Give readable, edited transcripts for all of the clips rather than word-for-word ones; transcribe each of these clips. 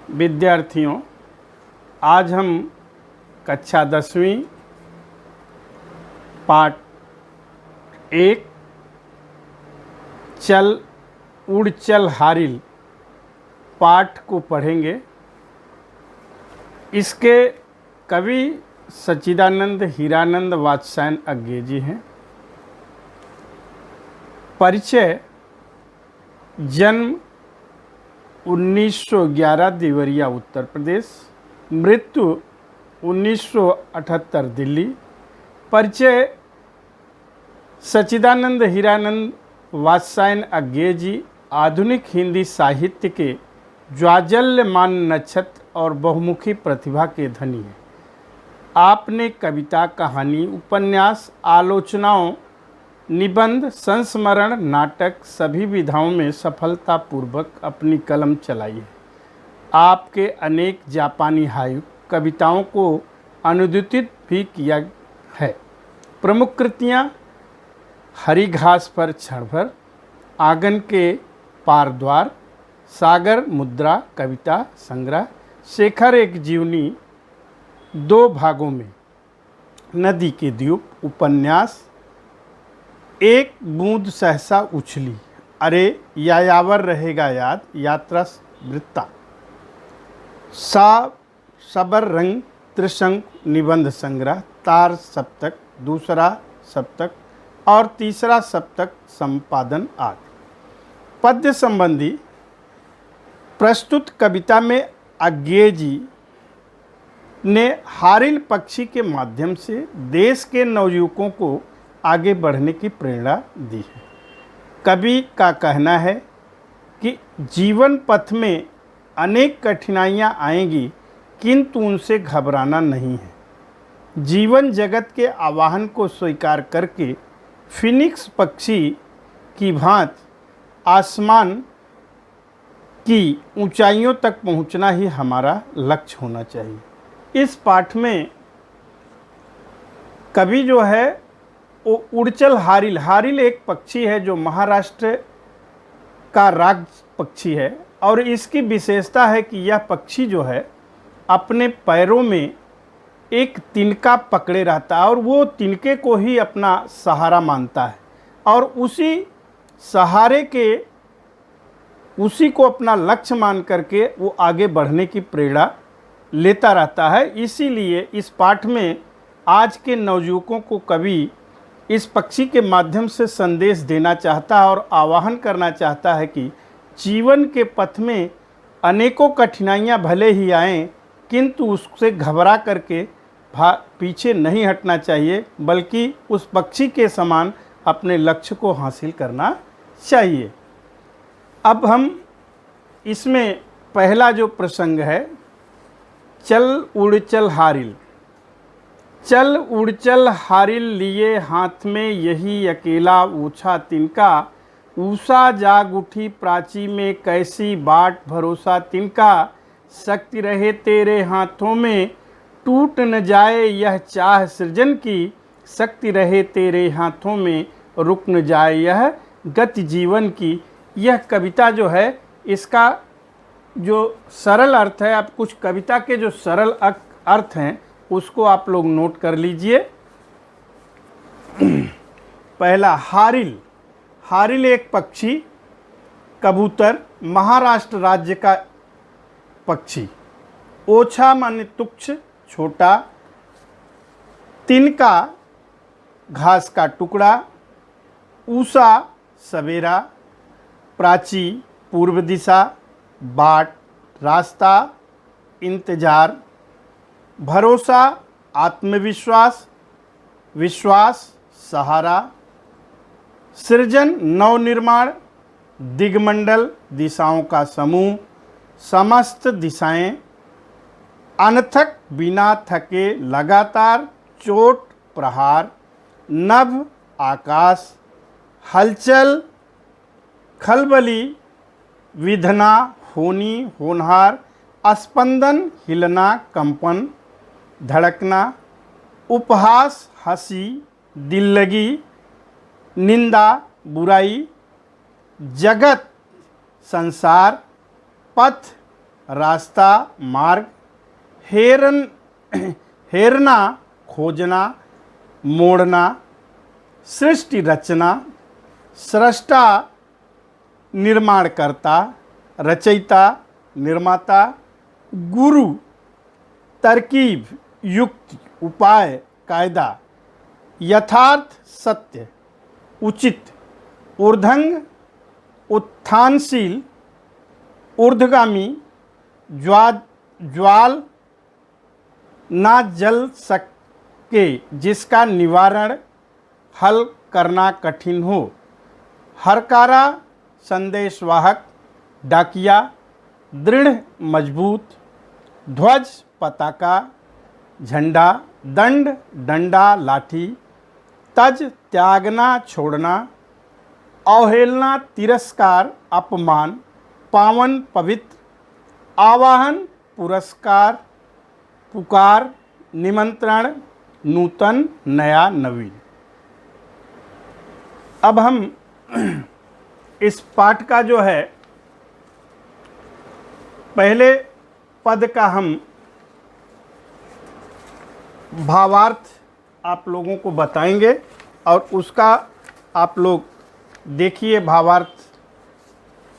विद्यार्थियों, आज हम कक्षा 10वीं पाठ 1 चल उड़ चल हारिल पाठ को पढ़ेंगे। इसके कवि सच्चिदानंद हीरानंद वात्स्यायन अज्ञे जी हैं। परिचय: जन्म 1911 देवरिया उत्तर प्रदेश, मृत्यु 1978 दिल्ली। परिचय: सच्चिदानंद हीरानंद वात्स्यायन अज्ञे जी आधुनिक हिंदी साहित्य के ज्वाज्वल्यमान नक्षत्र और बहुमुखी प्रतिभा के धनी हैं। आपने कविता, कहानी, उपन्यास, आलोचनाओं, निबंध, संस्मरण, नाटक सभी विधाओं में सफलतापूर्वक अपनी कलम चलाई है। आपके अनेक जापानी हायकू कविताओं को अनुदित भी किया है। प्रमुख कृतियाँ: हरी घास पर क्षण भर, आंगन के पार द्वार, सागर मुद्रा कविता संग्रह, शेखर एक जीवनी 2 भागों में, नदी के द्वीप उपन्यास, एक बूंद सहसा उछली, अरे यायावर रहेगा याद, यात्रा वृत्ता, सबर रंग त्रिशंक निबंध संग्रह, तार सप्तक, दूसरा सप्तक और तीसरा सप्तक संपादन आदि। पद्य संबंधी प्रस्तुत कविता में अज्ञे जी ने हारिल पक्षी के माध्यम से देश के नवयुवकों को आगे बढ़ने की प्रेरणा दी है। कवि का कहना है कि जीवन पथ में अनेक कठिनाइयाँ आएंगी, किंतु उनसे घबराना नहीं है। जीवन जगत के आवाहन को स्वीकार करके फिनिक्स पक्षी की भांति आसमान की ऊंचाइयों तक पहुंचना ही हमारा लक्ष्य होना चाहिए। इस पाठ में कवि जो है वो उड़चल हारिल, हारिल एक पक्षी है जो महाराष्ट्र का राज पक्षी है और इसकी विशेषता है कि यह पक्षी जो है अपने पैरों में एक तिनका पकड़े रहता है और वो तिनके को ही अपना सहारा मानता है और उसी सहारे के उसी को अपना लक्ष्य मान करके वो आगे बढ़ने की प्रेरणा लेता रहता है। इसीलिए इस पाठ में आज के नवयुवकों को कवि इस पक्षी के माध्यम से संदेश देना चाहता है और आह्वान करना चाहता है कि जीवन के पथ में अनेकों कठिनाइयां भले ही आएं, किंतु उससे घबरा करके पीछे नहीं हटना चाहिए, बल्कि उस पक्षी के समान अपने लक्ष्य को हासिल करना चाहिए। अब हम इसमें पहला जो प्रसंग है, चल उड़ चल हारिल। चल उड़ चल हारिल लिए हाथ में यही अकेला ऊँचा तिनका, ऊषा जाग उठी प्राची में कैसी बाट भरोसा तिनका, शक्ति रहे तेरे हाथों में टूट न जाए यह चाह सृजन की, शक्ति रहे तेरे हाथों में रुक न जाए यह गति जीवन की। यह कविता जो है इसका जो सरल अर्थ है, अब कुछ कविता के जो सरल अर्थ हैं उसको आप लोग नोट कर लीजिए। पहला, हारिल। हारिल एक पक्षी, कबूतर, महाराष्ट्र राज्य का पक्षी। ओछा माने तुच्छ, छोटा। तिनका घास का टुकड़ा। ऊषा सवेरा। प्राची पूर्व दिशा। बाट रास्ता, इंतजार। भरोसा आत्मविश्वास, विश्वास सहारा। सृजन नवनिर्माण। दिग्मंडल दिशाओं का समूह, समस्त दिशाएं। अनथक बिना थके लगातार चोट प्रहार। नभ आकाश। हलचल खलबली, विधना होनी होनहार। स्पंदन हिलना कंपन धड़कना। उपहास हंसी दिल लगी। निंदा बुराई। जगत संसार। पथ रास्ता, मार्ग, हेरना, खोजना, मोड़ना, सृष्टि, रचना, सृष्टा, निर्माणकर्ता, रचयिता, निर्माता, गुरु, तरकीब, युक्ति, उपाय, कायदा, यथार्थ, सत्य, उचित, ऊर्ध्वंग, उत्थानशील, ऊर्ध्वगामी, ज्वाल ना जल सके जिसका निवारण हल करना कठिन हो, हरकारा, संदेशवाहक, डाकिया, दृढ़, मजबूत, ध्वज, पताका, झंडा, दंड, डंडा, लाठी, तज, त्यागना, छोड़ना, अवहेलना, तिरस्कार, अपमान, पावन, पवित्र, आवाहन, पुरस्कार, पुकार, निमंत्रण, नूतन, नया, नवीन। अब हम इस पाठ का जो है पहले पद का हम भावार्थ आप लोगों को बताएंगे और उसका आप लोग देखिए, भावार्थ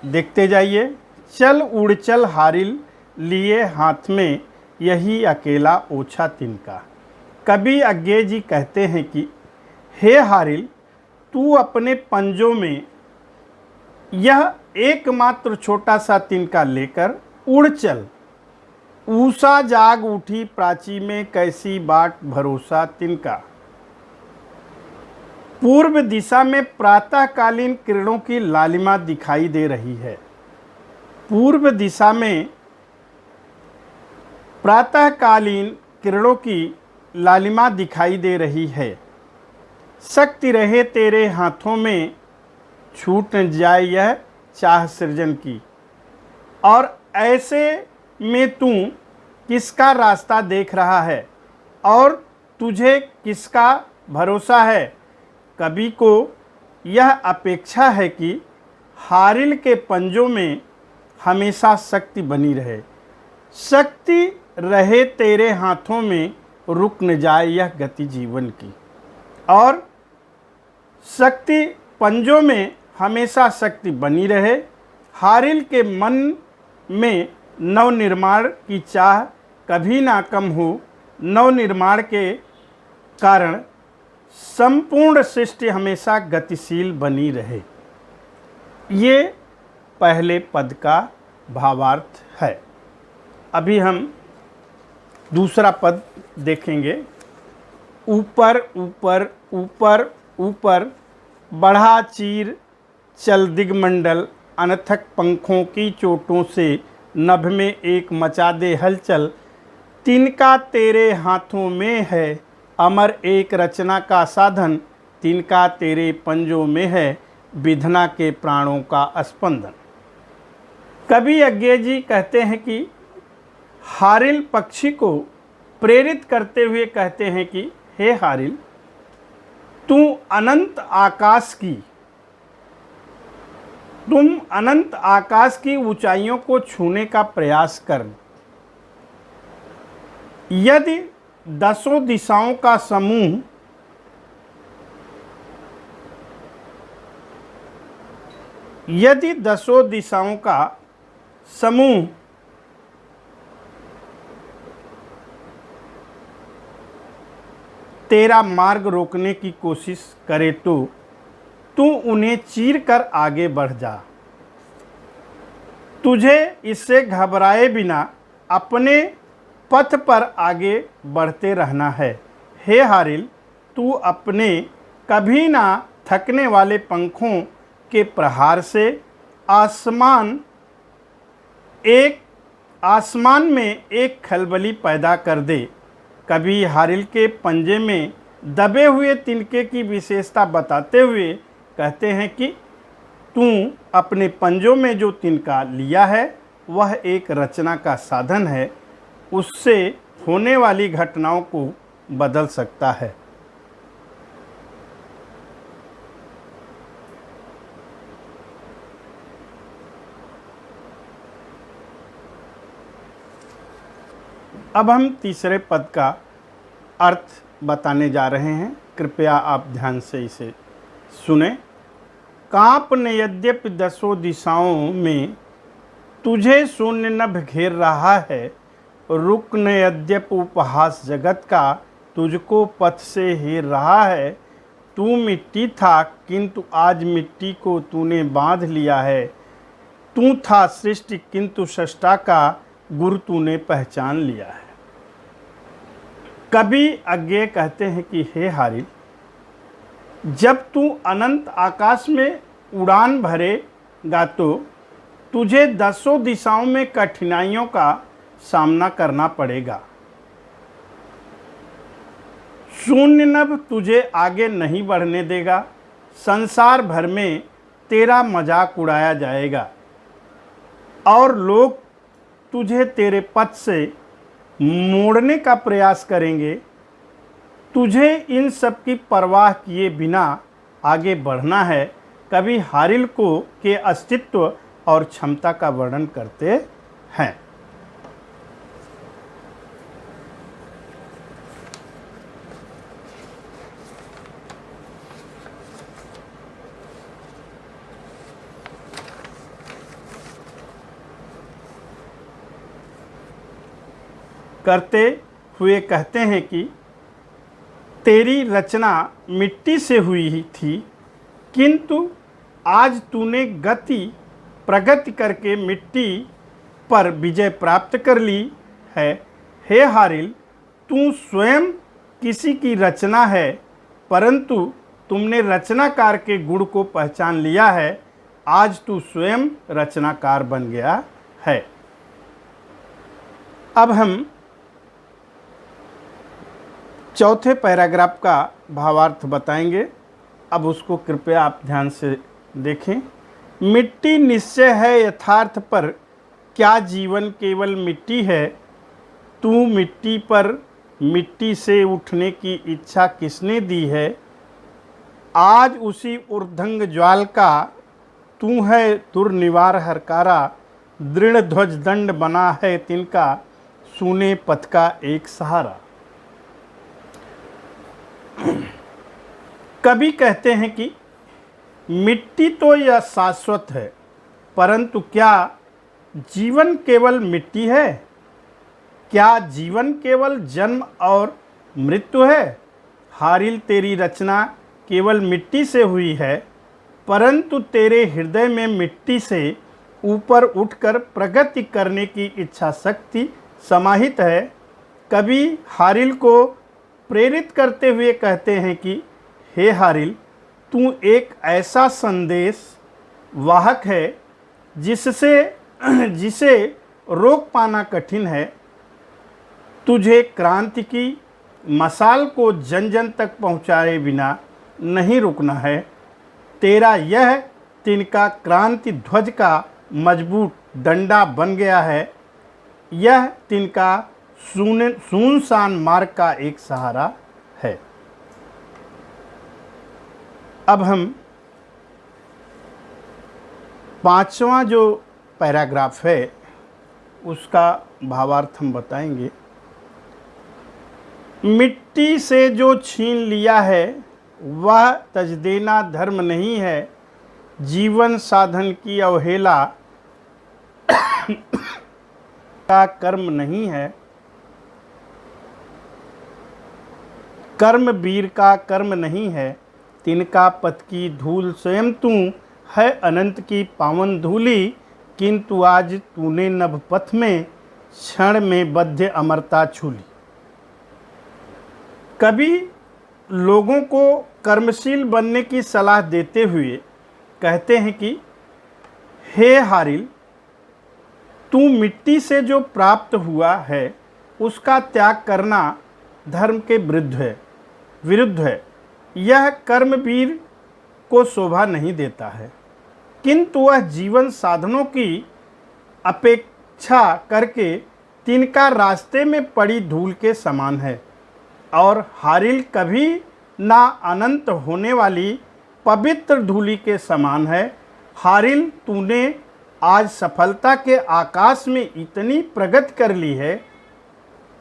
देखते जाइए। चल उड़ चल हारिल लिए हाथ में, यही अकेला ओछा तिनका। कवि अज्ञे जी कहते हैं कि हे हारिल, तू अपने पंजों में यह एकमात्र छोटा सा तिनका लेकर उड़ चल। ऊषा जाग उठी प्राची में, कैसी बाट भरोसा तिनका। पूर्व दिशा में प्रातःकालीन किरणों की लालिमा दिखाई दे रही है। पूर्व दिशा में प्रातःकालीन किरणों की लालिमा दिखाई दे रही है। शक्ति रहे तेरे हाथों में, छूट न जाए यह चाह सृजन की। और ऐसे में तू किसका रास्ता देख रहा है और तुझे किसका भरोसा है। कवि को यह अपेक्षा है कि हारिल के पंजों में हमेशा शक्ति बनी रहे। शक्ति रहे तेरे हाथों में, रुक न जाए यह गति जीवन की। और शक्ति पंजों में हमेशा शक्ति बनी रहे। हारिल के मन में नवनिर्माण की चाह कभी ना कम हो। नवनिर्माण के कारण संपूर्ण सृष्टि हमेशा गतिशील बनी रहे। ये पहले पद का भावार्थ है। अभी हम दूसरा पद देखेंगे। ऊपर ऊपर ऊपर ऊपर बढ़ा चीर चल दिगमंडल, अनथक पंखों की चोटों से नभ में एक मचा दे हलचल। तिनका तेरे हाथों में है, अमर एक रचना का साधन। तिनका तेरे पंजों में है, विधना के प्राणों का स्पंदन। कवि अज्ञे जी कहते हैं कि हारिल पक्षी को प्रेरित करते हुए कहते हैं कि हे हारिल, तुम अनंत आकाश की ऊंचाइयों को छूने का प्रयास कर। यदि दसों दिशाओं का समूह तेरा मार्ग रोकने की कोशिश करे तो तू उन्हें चीर कर आगे बढ़ जा। तुझे इससे घबराए बिना अपने पथ पर आगे बढ़ते रहना है। हे हारिल, तू अपने कभी ना थकने वाले पंखों के प्रहार से आसमान में एक खलबली पैदा कर दे। कभी हारिल के पंजे में दबे हुए तिनके की विशेषता बताते हुए कहते हैं कि तू अपने पंजों में जो तिनका लिया है वह एक रचना का साधन है, उससे होने वाली घटनाओं को बदल सकता है। अब हम तीसरे पद का अर्थ बताने जा रहे हैं, कृपया आप ध्यान से इसे सुने। कांप न यद्यपि दसों दिशाओं में, तुझे शून्य नभ घेर रहा है। रुक न यद्यपि उपहास जगत का, तुझको पथ से हेर रहा है। तू मिट्टी था किंतु आज मिट्टी को तूने बांध लिया है। तू था सृष्टि किंतु सृष्टा का गुरु तूने पहचान लिया है। कवि अज्ञेय कहते हैं कि हे हारिल, जब तू अनंत आकाश में उड़ान भरेगा तो तुझे दसों दिशाओं में कठिनाइयों का सामना करना पड़ेगा। शून्य नभ तुझे आगे नहीं बढ़ने देगा। संसार भर में तेरा मजाक उड़ाया जाएगा और लोग तुझे तेरे पथ से मोड़ने का प्रयास करेंगे। तुझे इन सब की परवाह किए बिना आगे बढ़ना है। कवि हारिल को के अस्तित्व और क्षमता का वर्णन करते हैं। करते हुए कहते हैं कि तेरी रचना मिट्टी से हुई ही थी, किंतु आज तूने प्रगति करके मिट्टी पर विजय प्राप्त कर ली है। हे हारिल, तू स्वयं किसी की रचना है, परंतु तुमने रचनाकार के गुण को पहचान लिया है। आज तू स्वयं रचनाकार बन गया है। अब हम चौथे पैराग्राफ का भावार्थ बताएंगे। अब उसको कृपया आप ध्यान से देखें। मिट्टी निश्चय है यथार्थ पर, क्या जीवन केवल मिट्टी है। तू मिट्टी पर मिट्टी से उठने की इच्छा किसने दी है। आज उसी ऊर्ध्वंग ज्वाल का तू है दुर्निवार हरकारा। दृढ़ ध्वज दंड बना है तिनका, सूने पथ का एक सहारा। कवि कहते हैं कि मिट्टी तो यह शाश्वत है, परंतु क्या जीवन केवल मिट्टी है। क्या जीवन केवल जन्म और मृत्यु है। हारिल, तेरी रचना केवल मिट्टी से हुई है, परंतु तेरे हृदय में मिट्टी से ऊपर उठकर प्रगति करने की इच्छा शक्ति समाहित है। कवि हारिल को प्रेरित करते हुए कहते हैं कि हे हारिल, तू एक ऐसा संदेश वाहक है जिसे रोक पाना कठिन है। तुझे क्रांति की मशाल को जन जन तक पहुँचाए बिना नहीं रुकना है। तेरा यह तिनका क्रांति ध्वज का मजबूत डंडा बन गया है। यह तिनका सुनसान मार्ग का एक सहारा है। अब हम पांचवा जो पैराग्राफ है उसका भावार्थ हम बताएंगे। मिट्टी से जो छीन लिया है वह तज देना धर्म नहीं है। जीवन साधन की अवहेला का कर्म नहीं है। कर्म वीर का कर्म नहीं है। तिनका पथ की धूल स्वयं तू है अनंत की पावन धूली। किंतु आज तूने नभ पथ में क्षण में बद्ध अमरता छूली। कवि लोगों को कर्मशील बनने की सलाह देते हुए कहते हैं कि हे हारिल, तू मिट्टी से जो प्राप्त हुआ है उसका त्याग करना धर्म के विरुद्ध है। यह कर्मवीर को शोभा नहीं देता है, किंतु वह जीवन साधनों की अपेक्षा करके तिनका रास्ते में पड़ी धूल के समान है। और हारिल कभी ना अनंत होने वाली पवित्र धूलि के समान है। हारिल, तूने आज सफलता के आकाश में इतनी प्रगति कर ली है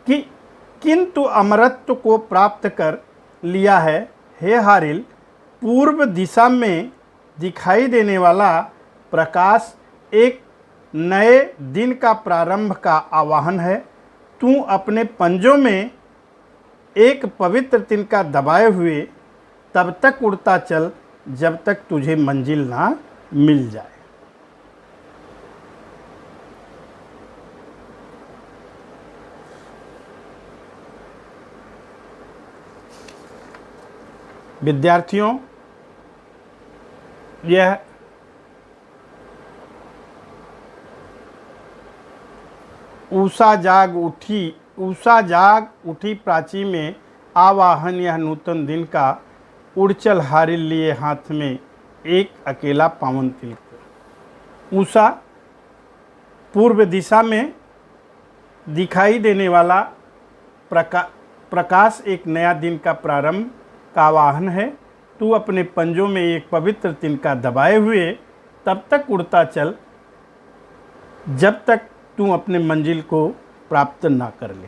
कि किंतु अमरत्व को प्राप्त कर लिया है। हे हारिल, पूर्व दिशा में दिखाई देने वाला प्रकाश एक नए दिन का प्रारंभ का आवाहन है। तू अपने पंजों में एक पवित्र तिनका दबाए हुए तब तक उड़ता चल जब तक तुझे मंजिल ना मिल जाए। विद्यार्थियों, यह उषा जाग उठी प्राची में आवाहन, यह नूतन दिन का उड़चल हारिल लिए हाथ में एक अकेला पावन तिलक। उषा पूर्व दिशा में दिखाई देने वाला प्रकाश एक नया दिन का प्रारंभ का आवाहन है। तू अपने पंजों में एक पवित्र तिनका दबाए हुए तब तक उड़ता चल जब तक तू अपने मंजिल को प्राप्त ना कर ले।